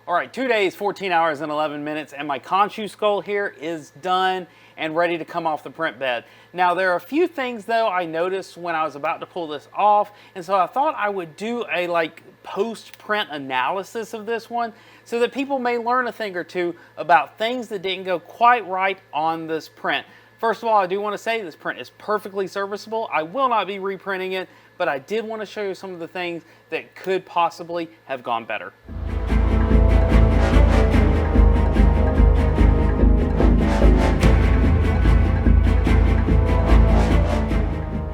All right, 2 days, 14 hours and 11 minutes, and my Khonshu skull here is done and ready to come off the print bed. Now, there are a few things though I noticed when I was about to pull this off, and so I thought I would do a post-print analysis of this one so that people may learn a thing or two about things that didn't go quite right on this print. First of all, I do want to say this print is perfectly serviceable. I will not be reprinting it, but I did want to show you some of the things that could possibly have gone better.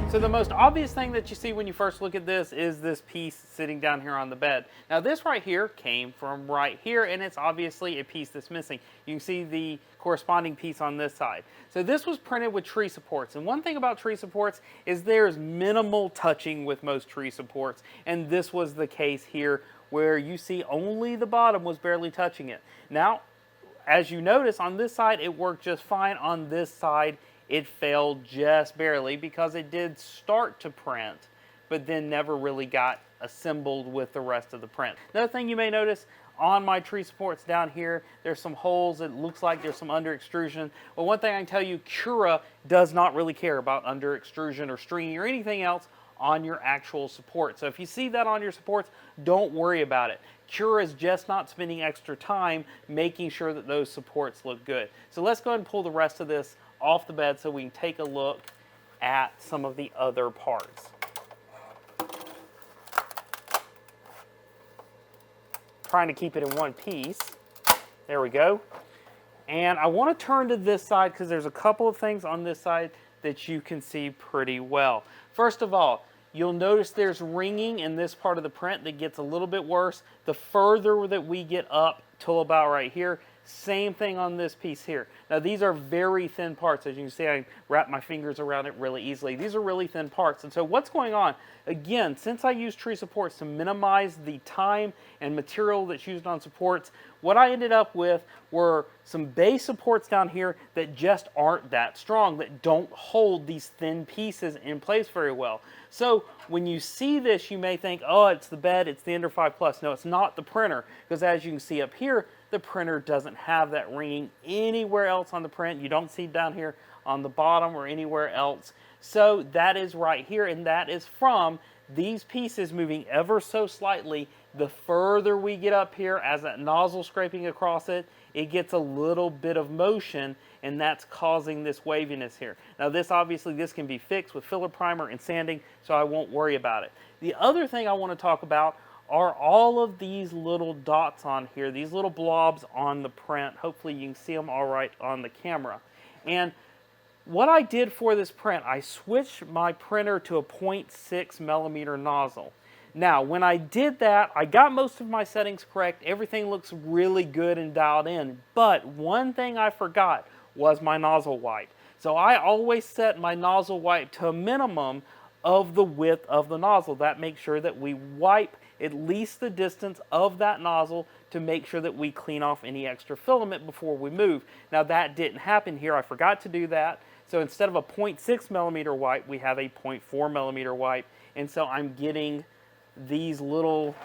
So the most obvious thing that you see when you first look at this is this piece sitting down here on the bed. Now this right here came from right here, and it's obviously a piece that's missing. You can see the corresponding piece on this side. So this was printed with tree supports, and one thing about tree supports is there's minimal touching with most tree supports, and this was the case here where you see only the bottom was barely touching it. Now, as you notice on this side it worked just fine. On this side it failed just barely because it did start to print, but then never really got assembled with the rest of the print. Another thing you may notice on my tree supports down here, there's some holes. It looks like there's some under extrusion. Well, one thing I can tell you, Cura does not really care about under extrusion or stringing or anything else on your actual support. So if you see that on your supports, don't worry about it. Cura is just not spending extra time making sure that those supports look good. So let's go ahead and pull the rest of this off the bed so we can take a look at some of the other parts. Trying to keep it in one piece. There we go. And I want to turn to this side because there's a couple of things on this side that you can see pretty well. First of all, you'll notice there's ringing in this part of the print that gets a little bit worse the further that we get up till about right here. Same thing on this piece here. Now these are very thin parts. As you can see, I wrap my fingers around it really easily. These are really thin parts. And so what's going on? Again, since I use tree supports to minimize the time and material that's used on supports, what I ended up with were some base supports down here that just aren't that strong, that don't hold these thin pieces in place very well. So when you see this, you may think, oh, it's the bed, it's the Ender 5 Plus. No, it's not the printer, because as you can see up here, the printer doesn't have that ringing anywhere else on the print. You don't see down here on the bottom or anywhere else. So that is right here, and that is from these pieces moving ever so slightly. The further we get up here, as that nozzle scraping across it, it gets a little bit of motion, and that's causing this waviness here. Now this obviously, this can be fixed with filler primer and sanding, so I won't worry about it. The other thing I want to talk about are all of these little dots on here, these little blobs on the print. Hopefully you can see them all right on the camera. And what I did for this print, I switched my printer to a 0.6 millimeter nozzle. Now, when I did that, I got most of my settings correct. Everything looks really good and dialed in. But one thing I forgot was my nozzle wipe. So I always set my nozzle wipe to a minimum of the width of the nozzle. That makes sure that we wipe at least the distance of that nozzle to make sure that we clean off any extra filament before we move. Now that didn't happen here. I forgot to do that. So instead of a 0.6 millimeter wipe, we have a 0.4 millimeter wipe. And so I'm getting these little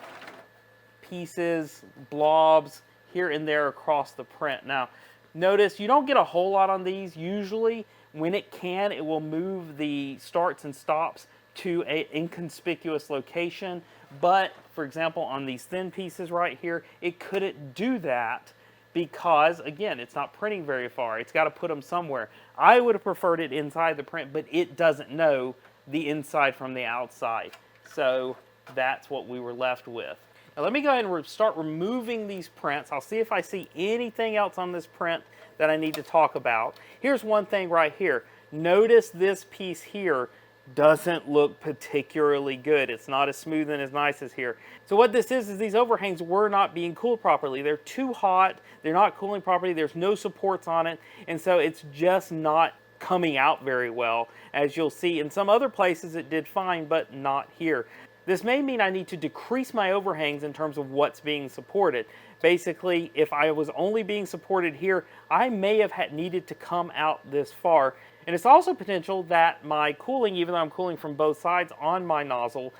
pieces, blobs here and there across the print. Now notice you don't get a whole lot on these. Usually when it can, it will move the starts and stops to an inconspicuous location. But for example, on these thin pieces right here, it couldn't do that because, again, it's not printing very far. It's got to put them somewhere. I would have preferred it inside the print, but it doesn't know the inside from the outside. So that's what we were left with. Now let me go ahead and start removing these prints. I'll see if I see anything else on this print that I need to talk about. Here's one thing right here. Notice this piece here doesn't look particularly good. It's not as smooth and as nice as here. So what this is these overhangs were not being cooled properly. They're too hot, they're not cooling properly, there's no supports on it, and so it's just not coming out very well. As you'll see in some other places it did fine, but not here. This may mean I need to decrease my overhangs in terms of what's being supported. Basically, if I was only being supported here, I may have needed to come out this far. And it's also potential that my cooling, even though I'm cooling from both sides on my nozzle,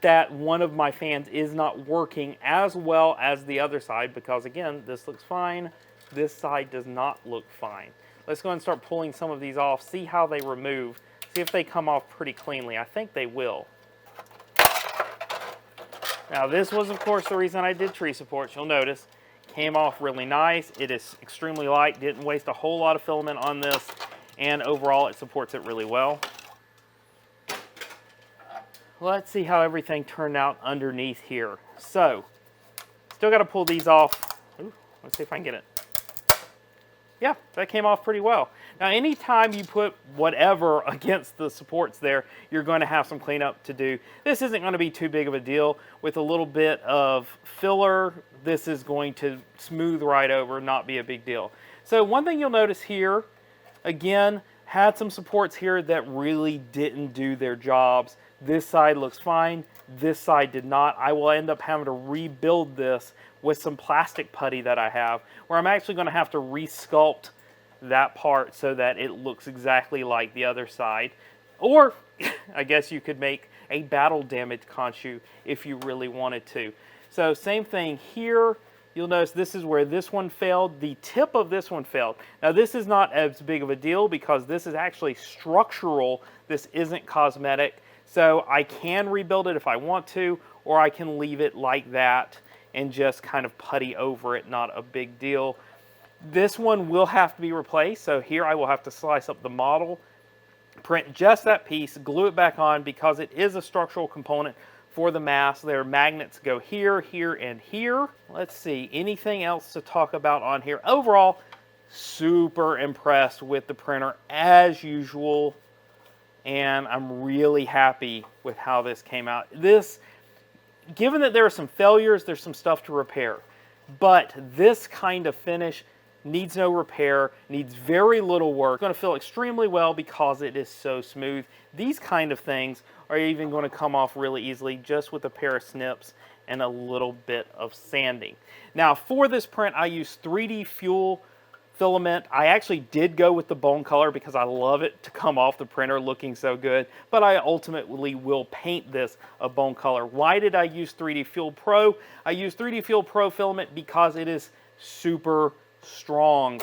that one of my fans is not working as well as the other side, because again, this looks fine, this side does not look fine. Let's go ahead and start pulling some of these off, see how they remove, see if they come off pretty cleanly. I think they will. Now this was of course the reason I did tree supports. You'll notice came off really nice. It is extremely light, didn't waste a whole lot of filament on this, and overall it supports it really well. Let's see how everything turned out underneath here. So, still got to pull these off. Ooh, let's see if I can get it. Yeah, that came off pretty well. Now, anytime you put whatever against the supports there, you're going to have some cleanup to do. This isn't going to be too big of a deal. With a little bit of filler, this is going to smooth right over, not be a big deal. So, one thing you'll notice here, again, had some supports here that really didn't do their jobs. This side looks fine, this side did not. I will end up having to rebuild this with some plastic putty that I have, where I'm actually going to have to resculpt that part so that it looks exactly like the other side. Or, I guess you could make a battle damaged Khonshu if you really wanted to. So same thing here. You'll notice this is where this one failed. The tip of this one failed. Now this is not as big of a deal because this is actually structural. This isn't cosmetic. So I can rebuild it if I want to, or I can leave it like that and just kind of putty over it, not a big deal. This one will have to be replaced, so here I will have to slice up the model, print just that piece, glue it back on because it is a structural component for the mask. Their magnets go here, here, and here. Let's see, anything else to talk about on here? Overall, super impressed with the printer as usual. And I'm really happy with how this came out. This, given that there are some failures, there's some stuff to repair. But this kind of finish needs no repair, needs very little work. It's going to feel extremely well because it is so smooth. These kind of things are even going to come off really easily just with a pair of snips and a little bit of sanding. Now for this print, I used 3D Fuel filament. I actually did go with the bone color because I love it to come off the printer looking so good, but I ultimately will paint this a bone color. Why did I use 3D Fuel Pro? I used 3D Fuel Pro filament because it is super strong.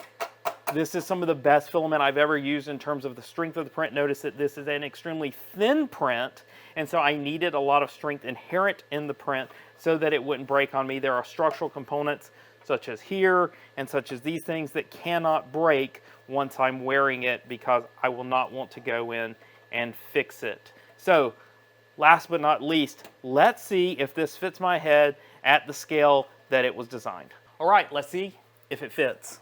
This is some of the best filament I've ever used in terms of the strength of the print. Notice that this is an extremely thin print, and so I needed a lot of strength inherent in the print so that it wouldn't break on me. There are structural components such as here and such as these things that cannot break once I'm wearing it because I will not want to go in and fix it. So last but not least, let's see if this fits my head at the scale that it was designed. All right, let's see if it fits.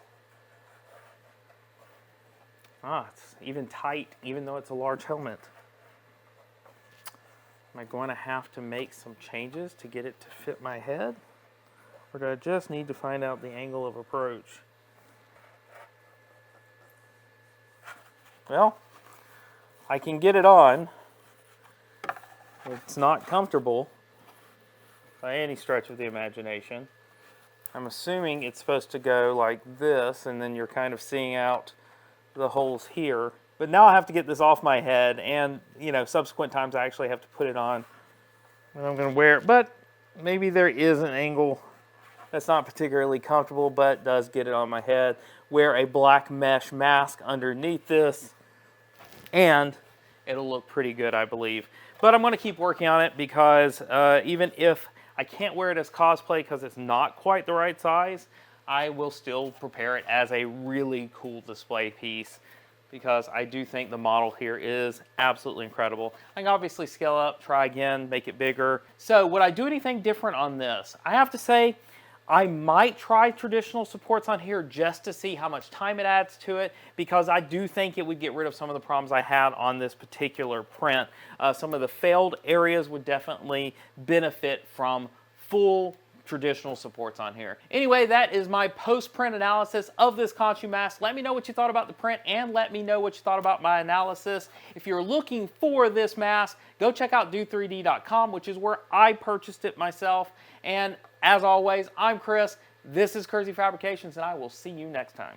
It's even tight, even though it's a large helmet. Am I going to have to make some changes to get it to fit my head? Or do I just need to find out the angle of approach? Well, I can get it on. It's not comfortable by any stretch of the imagination. I'm assuming it's supposed to go like this, and then you're kind of seeing out the holes here. But now I have to get this off my head, and subsequent times I actually have to put it on when I'm going to wear it. But maybe there is an angle that's not particularly comfortable, but does get it on my head. Wear a black mesh mask underneath this, and it'll look pretty good, I believe. But I'm going to keep working on it because even if I can't wear it as cosplay because it's not quite the right size, I will still prepare it as a really cool display piece because I do think the model here is absolutely incredible. I can obviously scale up, try again, make it bigger. So would I do anything different on this? I have to say, I might try traditional supports on here just to see how much time it adds to it because I do think it would get rid of some of the problems I had on this particular print. Some of the failed areas would definitely benefit from full traditional supports on here. Anyway, that is my post-print analysis of this Khonshu mask. Let me know what you thought about the print and let me know what you thought about my analysis. If you're looking for this mask, go check out do3d.com, which is where I purchased it myself. And as always, I'm Chris. This is Kersey Fabrications, and I will see you next time.